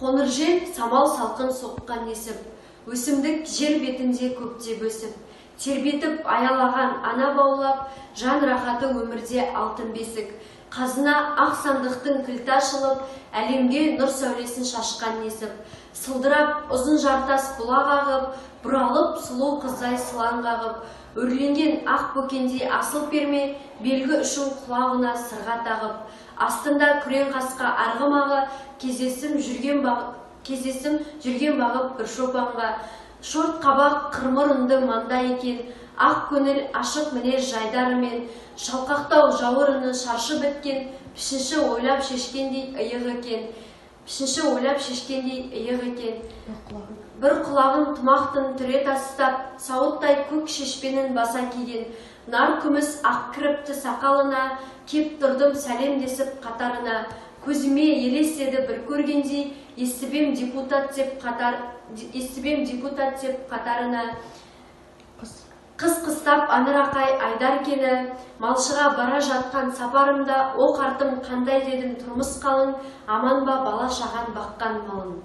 Қоңыр жел самал салқын соққан есіп, өсімдік жер бетінде көптеп өсіп, тербетіп аялаған ана баулап, жан рахаты өмірде алтын бесік. Қазына ақ сандықтың кілті ашылып, әлемге нұр сәулесін шашқан несіп, сылдырап ұзын жартас бұлақ ағып, бұралып сұлу қыздай сылаң қағып, өрленген ақ бөкендей асыл перме, белгі үшін құлағына сырға тағып, астында күрең қасқа арғымағы, кезесім жүрген бағып бір шопанға, шорт қабақ қырмырынды маңда екен, ақ көңіл ашық мінез жайдарымен, шалқақтау жауырыны шаршы біткен, пішінші ойлап шешкендей иық екен. Бір құлағын тұмақтың түре тастап, сауыттай көк шешпенін баса киген, нар күміс ақ кіріпті сақалына, кеп тұрдым сәлем десіп қатарына, көзіме елестеді бір көргендей, естібем депутат деп қатарына. Қыс-қыстап анырақай айдар кені, малшыға бара жатқан сапарымда, оқ артым қандай дедім тұрмыс қалың, аман ба бала шаған баққан малын.